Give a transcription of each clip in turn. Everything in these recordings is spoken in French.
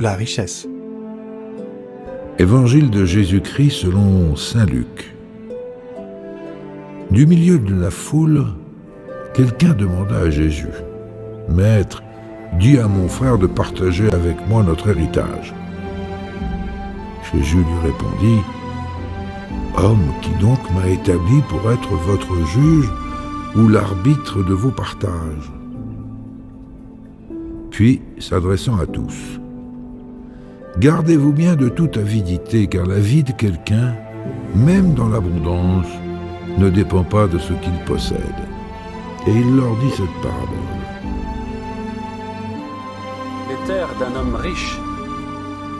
La richesse. Évangile de Jésus-Christ selon saint Luc. Du milieu de la foule, quelqu'un demanda à Jésus, « Maître, dis à mon frère de partager avec moi notre héritage. » Jésus lui répondit, « Homme, qui donc m'a établi pour être votre juge ou l'arbitre de vos partages ?» Puis, s'adressant à tous, « Gardez-vous bien de toute avidité, car la vie de quelqu'un, même dans l'abondance, ne dépend pas de ce qu'il possède. » Et il leur dit cette parabole. Les terres d'un homme riche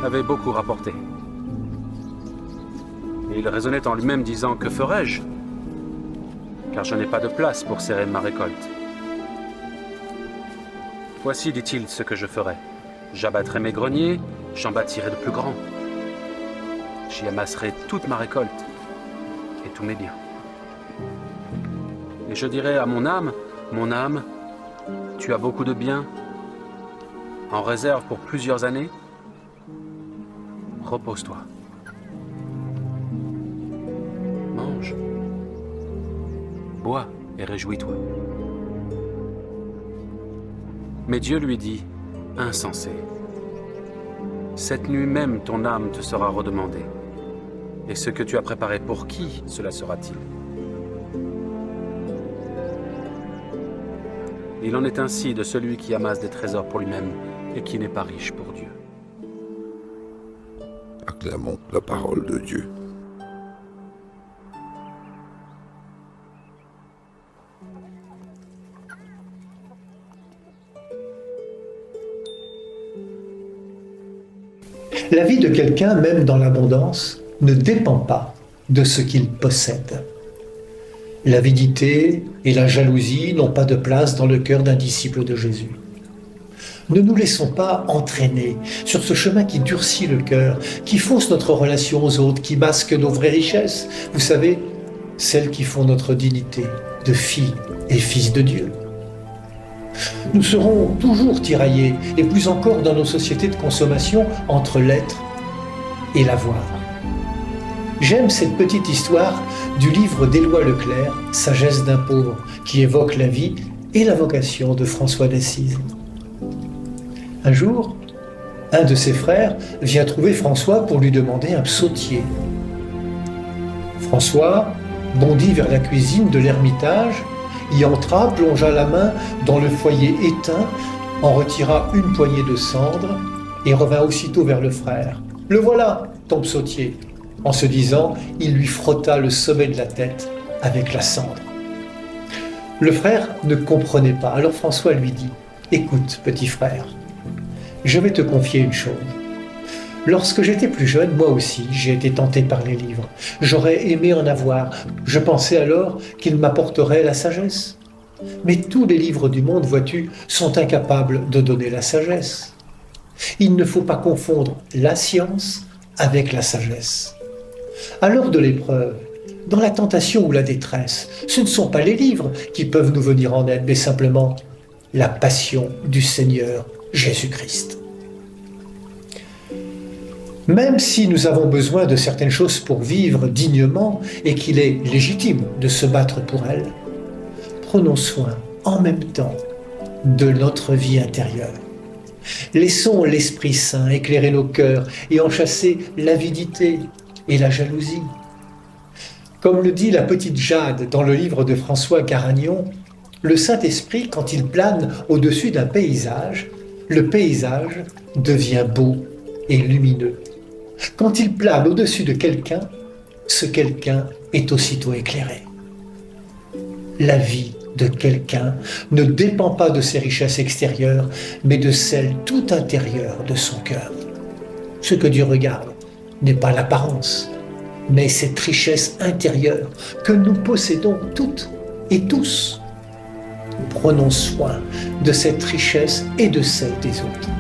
avaient beaucoup rapporté. Et il raisonnait en lui-même disant, « Que ferai-je? Car je n'ai pas de place pour serrer ma récolte. Voici, dit-il, ce que je ferai. J'abattrai mes greniers, j'en bâtirai de plus grands. J'y amasserai toute ma récolte et tous mes biens. Et je dirai à mon âme, tu as beaucoup de biens en réserve pour plusieurs années. Repose-toi. Mange, bois et réjouis-toi. » Mais Dieu lui dit, « Insensé, cette nuit même ton âme te sera redemandée. Et ce que tu as préparé pour qui cela sera-t-il? » Il en est ainsi de celui qui amasse des trésors pour lui-même et qui n'est pas riche pour Dieu. Acclamons la parole de Dieu. La vie de quelqu'un, même dans l'abondance, ne dépend pas de ce qu'il possède. L'avidité et la jalousie n'ont pas de place dans le cœur d'un disciple de Jésus. Ne nous laissons pas entraîner sur ce chemin qui durcit le cœur, qui fausse notre relation aux autres, qui masque nos vraies richesses. Vous savez, celles qui font notre dignité de filles et fils de Dieu. Nous serons toujours tiraillés, et plus encore dans nos sociétés de consommation, entre l'être et l'avoir. J'aime cette petite histoire du livre d'Éloi Leclerc, Sagesse d'un pauvre, qui évoque la vie et la vocation de François d'Assise. Un jour, un de ses frères vient trouver François pour lui demander un psautier. François bondit vers la cuisine de l'ermitage, y entra, plongea la main dans le foyer éteint, en retira une poignée de cendre et revint aussitôt vers le frère. « Le voilà, ton psautier !» En se disant, il lui frotta le sommet de la tête avec la cendre. Le frère ne comprenait pas, alors François lui dit, « Écoute, petit frère, je vais te confier une chose. Lorsque j'étais plus jeune, moi aussi, j'ai été tenté par les livres. J'aurais aimé en avoir. Je pensais alors qu'ils m'apporteraient la sagesse. Mais tous les livres du monde, vois-tu, sont incapables de donner la sagesse. Il ne faut pas confondre la science avec la sagesse. À l'heure de l'épreuve, dans la tentation ou la détresse, ce ne sont pas les livres qui peuvent nous venir en aide, mais simplement la passion du Seigneur Jésus-Christ. Même si nous avons besoin de certaines choses pour vivre dignement et qu'il est légitime de se battre pour elles, prenons soin en même temps de notre vie intérieure. Laissons l'Esprit Saint éclairer nos cœurs et en chasser l'avidité et la jalousie. Comme le dit la petite Jade dans le livre de François Garagnon, le Saint-Esprit, quand il plane au-dessus d'un paysage, le paysage devient beau et lumineux. Quand il plane au-dessus de quelqu'un, ce quelqu'un est aussitôt éclairé. La vie de quelqu'un ne dépend pas de ses richesses extérieures, mais de celles tout intérieures de son cœur. Ce que Dieu regarde n'est pas l'apparence, mais cette richesse intérieure que nous possédons toutes et tous. Prenons soin de cette richesse et de celle des autres.